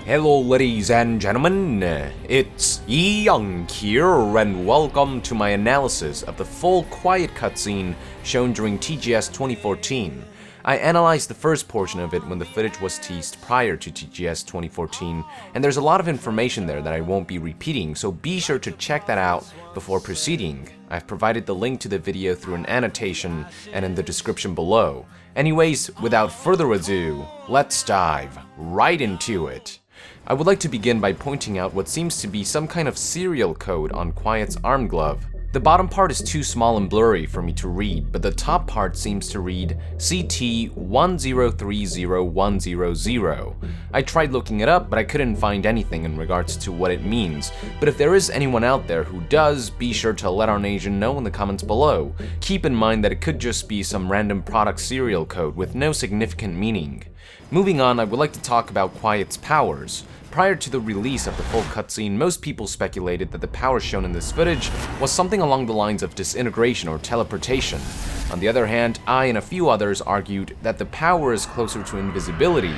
Hello ladies and gentlemen, it's Young here, and welcome to my analysis of the full quiet cutscene shown during TGS 2014. I analyzed the first portion of it when the footage was teased prior to TGS 2014, and there's a lot of information there that I won't be repeating, so be sure to check that out before proceeding. I've provided the link to the video through an annotation and in the description below. Anyways, without further ado, let's dive right into it. I would like to begin by pointing out what seems to be some kind of serial code on Quiet's arm glove. The bottom part is too small and blurry for me to read, but the top part seems to read CT1030100. I tried looking it up, but I couldn't find anything in regards to what it means. But if there is anyone out there who does, be sure to let our nation know in the comments below. Keep in mind that it could just be some random product serial code with no significant meaning. Moving on, I would like to talk about Quiet's powers. Prior to the release of the full cutscene, most people speculated that the power shown in this footage was something along the lines of disintegration or teleportation. On the other hand, I and a few others argued that the power is closer to invisibility.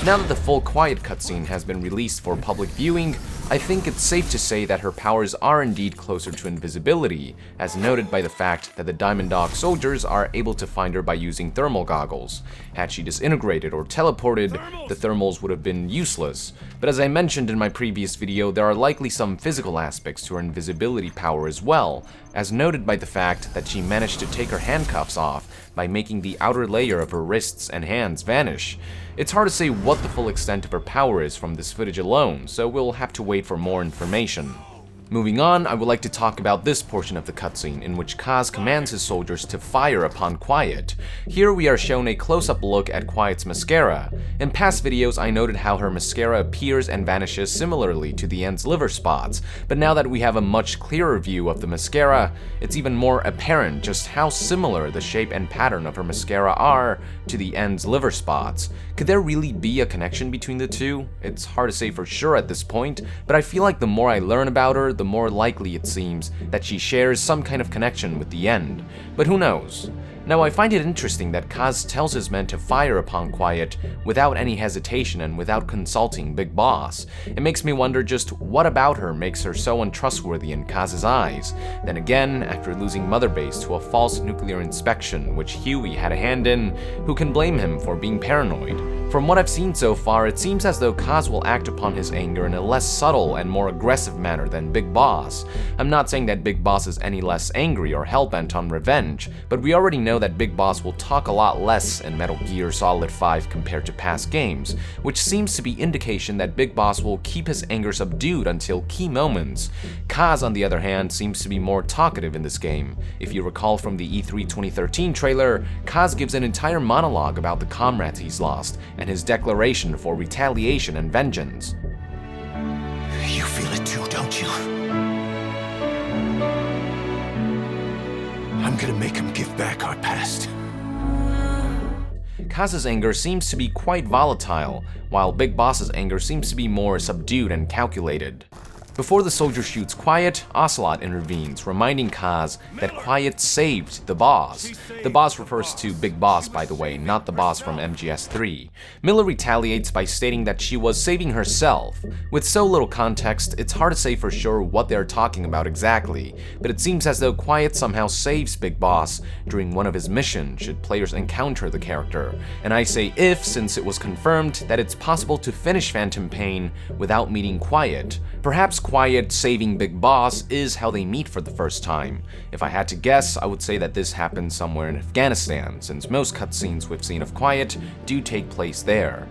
Now that the full Quiet cutscene has been released for public viewing, I think it's safe to say that her powers are indeed closer to invisibility, as noted by the fact that the Diamond Dog soldiers are able to find her by using thermal goggles. Had she disintegrated or teleported, the thermals would have been useless. But as I mentioned in my previous video, there are likely some physical aspects to her invisibility power as well, as noted by the fact that she managed to take her handcuffs off by making the outer layer of her wrists and hands vanish. It's hard to say what the full extent of her power is from this footage alone, so we'll have to wait for more information. Moving on, I would like to talk about this portion of the cutscene in which Kaz commands his soldiers to fire upon Quiet. Here we are shown a close-up look at Quiet's mascara. In past videos, I noted how her mascara appears and vanishes similarly to the End's liver spots, but now that we have a much clearer view of the mascara, it's even more apparent just how similar the shape and pattern of her mascara are to the End's liver spots. Could there really be a connection between the two? It's hard to say for sure at this point, but I feel like the more I learn about her, the more likely it seems that she shares some kind of connection with the End. But who knows? Now, I find it interesting that Kaz tells his men to fire upon Quiet without any hesitation and without consulting Big Boss. It makes me wonder just what about her makes her so untrustworthy in Kaz's eyes. Then again, after losing Mother Base to a false nuclear inspection, which Huey had a hand in, who can blame him for being paranoid? From what I've seen so far, it seems as though Kaz will act upon his anger in a less subtle and more aggressive manner than Big Boss. I'm not saying that Big Boss is any less angry or hellbent on revenge, but we already know that Big Boss will talk a lot less in Metal Gear Solid 5 compared to past games, which seems to be indication that Big Boss will keep his anger subdued until key moments. Kaz, on the other hand, seems to be more talkative in this game. If you recall from the E3 2013 trailer, Kaz gives an entire monologue about the comrades he's lost and his declaration for retaliation and vengeance. You feel it too, don't you? I'm gonna make him give back our past. Kaz's anger seems to be quite volatile, while Big Boss's anger seems to be more subdued and calculated. Before the soldier shoots Quiet, Ocelot intervenes, reminding Kaz that Quiet saved the boss. The boss refers to Big Boss, by the way, not the boss from MGS3. Miller retaliates by stating that she was saving herself. With so little context, it's hard to say for sure what they're talking about exactly, but it seems as though Quiet somehow saves Big Boss during one of his missions should players encounter the character. And I say if, since it was confirmed that it's possible to finish Phantom Pain without meeting Quiet. Perhaps Quiet saving Big Boss is how they meet for the first time. If I had to guess, I would say that this happened somewhere in Afghanistan, since most cutscenes we've seen of Quiet do take place there.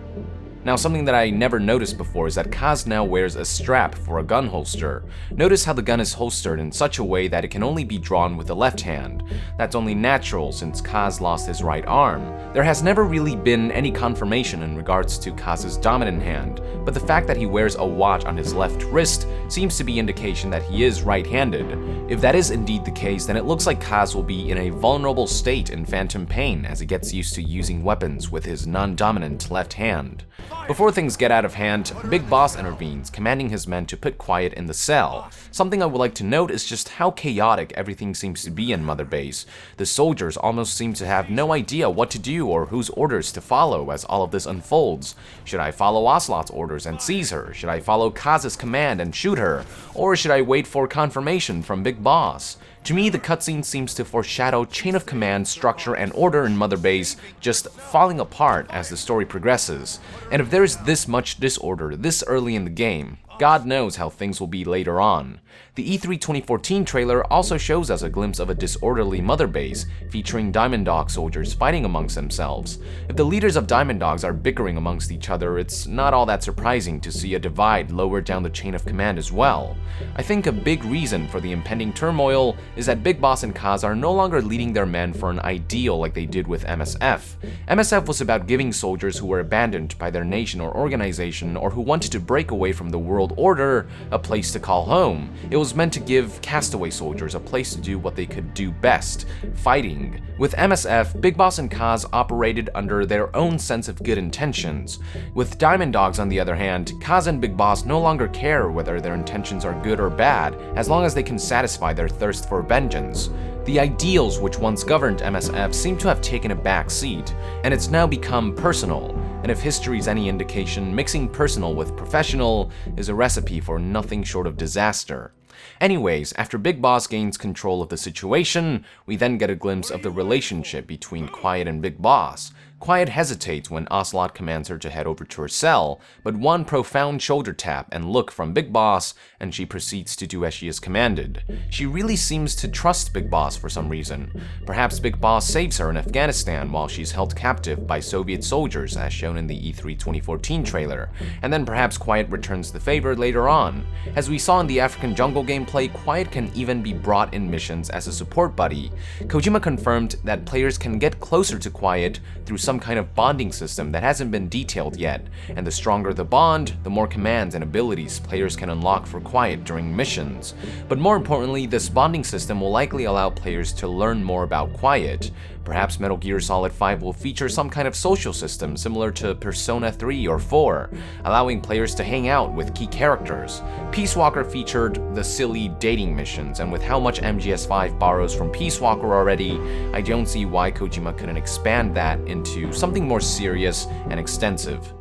Now, something that I never noticed before is that Kaz now wears a strap for a gun holster. Notice how the gun is holstered in such a way that it can only be drawn with the left hand. That's only natural since Kaz lost his right arm. There has never really been any confirmation in regards to Kaz's dominant hand, but the fact that he wears a watch on his left wrist seems to be indication that he is right-handed. If that is indeed the case, then it looks like Kaz will be in a vulnerable state in Phantom Pain as he gets used to using weapons with his non-dominant left hand. Before things get out of hand, Big Boss intervenes, commanding his men to put Quiet in the cell. Something I would like to note is just how chaotic everything seems to be in Mother Base. The soldiers almost seem to have no idea what to do or whose orders to follow as all of this unfolds. Should I follow Ocelot's orders and seize her? Should I follow Kaz's command and shoot her? Or should I wait for confirmation from Big Boss? To me, the cutscene seems to foreshadow chain of command, structure, and order in Mother Base just falling apart as the story progresses. And if there's this much disorder this early in the game, God knows how things will be later on. The E3 2014 trailer also shows us a glimpse of a disorderly Mother Base, featuring Diamond Dog soldiers fighting amongst themselves. If the leaders of Diamond Dogs are bickering amongst each other, it's not all that surprising to see a divide lower down the chain of command as well. I think a big reason for the impending turmoil is that Big Boss and Kaz are no longer leading their men for an ideal like they did with MSF. MSF was about giving soldiers who were abandoned by their nation or organization or who wanted to break away from the world order a place to call home. It was meant to give castaway soldiers a place to do what they could do best, fighting. With MSF, Big Boss and Kaz operated under their own sense of good intentions. With Diamond Dogs, on the other hand, Kaz and Big Boss no longer care whether their intentions are good or bad, as long as they can satisfy their thirst for vengeance. The ideals which once governed MSF seem to have taken a back seat, and it's now become personal. And if history's any indication, mixing personal with professional is a recipe for nothing short of disaster. Anyways, after Big Boss gains control of the situation, we then get a glimpse of the relationship between Quiet and Big Boss. Quiet hesitates when Ocelot commands her to head over to her cell, but one profound shoulder tap and look from Big Boss, and she proceeds to do as she is commanded. She really seems to trust Big Boss for some reason. Perhaps Big Boss saves her in Afghanistan while she's held captive by Soviet soldiers as shown in the E3 2014 trailer, and then perhaps Quiet returns the favor later on. As we saw in the African Jungle gameplay, Quiet can even be brought in missions as a support buddy. Kojima confirmed that players can get closer to Quiet through some kind of bonding system that hasn't been detailed yet, and the stronger the bond, the more commands and abilities players can unlock for Quiet during missions. But more importantly, this bonding system will likely allow players to learn more about Quiet. Perhaps Metal Gear Solid 5 will feature some kind of social system similar to Persona 3 or 4, allowing players to hang out with key characters. Peace Walker featured the silly dating missions, and with how much MGS5 borrows from Peace Walker already, I don't see why Kojima couldn't expand that into something more serious and extensive.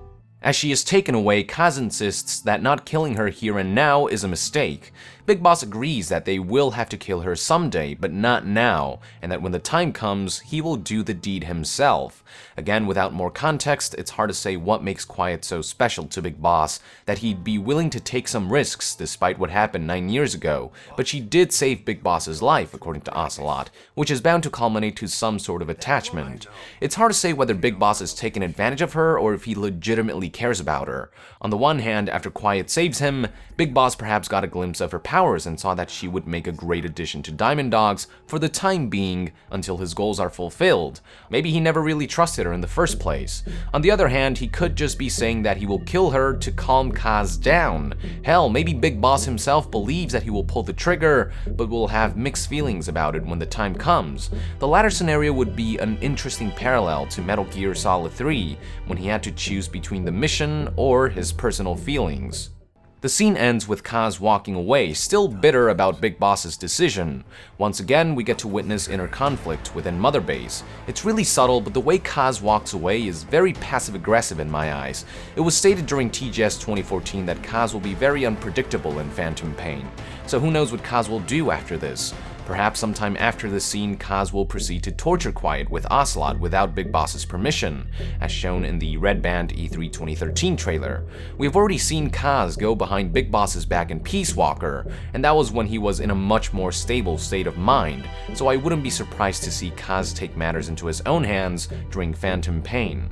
As she is taken away, Kaz insists that not killing her here and now is a mistake. Big Boss agrees that they will have to kill her someday, but not now, and that when the time comes, he will do the deed himself. Again, without more context, it's hard to say what makes Quiet so special to Big Boss, that he'd be willing to take some risks despite what happened 9 years ago, but she did save Big Boss's life, according to Ocelot, which is bound to culminate to some sort of attachment. It's hard to say whether Big Boss has taken advantage of her or if he legitimately cares about her. On the one hand, after Quiet saves him, Big Boss perhaps got a glimpse of her powers and saw that she would make a great addition to Diamond Dogs for the time being until his goals are fulfilled. Maybe he never really trusted her in the first place. On the other hand, he could just be saying that he will kill her to calm Kaz down. Hell, maybe Big Boss himself believes that he will pull the trigger, but will have mixed feelings about it when the time comes. The latter scenario would be an interesting parallel to Metal Gear Solid 3, when he had to choose between the mission or his personal feelings. The scene ends with Kaz walking away, still bitter about Big Boss's decision. Once again, we get to witness inner conflict within Mother Base. It's really subtle, but the way Kaz walks away is very passive-aggressive in my eyes. It was stated during TGS 2014 that Kaz will be very unpredictable in Phantom Pain. So who knows what Kaz will do after this? Perhaps sometime after this scene, Kaz will proceed to torture Quiet with Ocelot without Big Boss's permission, as shown in the Red Band E3 2013 trailer. We've already seen Kaz go behind Big Boss's back in Peace Walker, and that was when he was in a much more stable state of mind, so I wouldn't be surprised to see Kaz take matters into his own hands during Phantom Pain.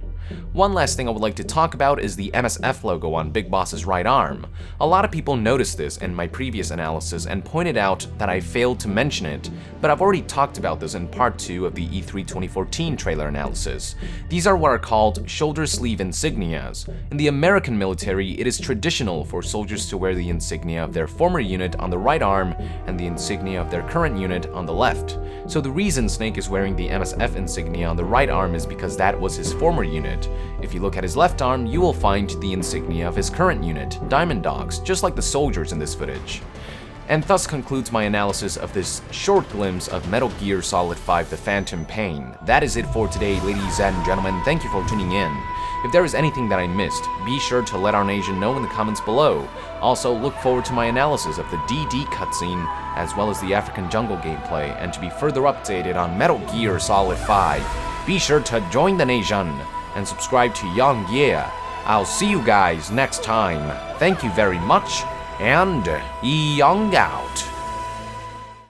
One last thing I would like to talk about is the MSF logo on Big Boss's right arm. A lot of people noticed this in my previous analysis and pointed out that I failed to mention it, but I've already talked about this in part 2 of the E3 2014 trailer analysis. These are what are called shoulder sleeve insignias. In the American military, it is traditional for soldiers to wear the insignia of their former unit on the right arm and the insignia of their current unit on the left. So the reason Snake is wearing the MSF insignia on the right arm is because that was his former unit. unit. If you look at his left arm, you will find the insignia of his current unit, Diamond Dogs, just like the soldiers in this footage. And thus concludes my analysis of this short glimpse of Metal Gear Solid 5 The Phantom Pain. That is it for today, ladies and gentlemen. Thank you for tuning in. If there is anything that I missed, be sure to let our nation know in the comments below. Also, look forward to my analysis of the DD cutscene, as well as the African Jungle gameplay, and to be further updated on Metal Gear Solid 5, be sure to join the nation and subscribe to Young Yeah. I'll see you guys next time. Thank you very much, and Young out.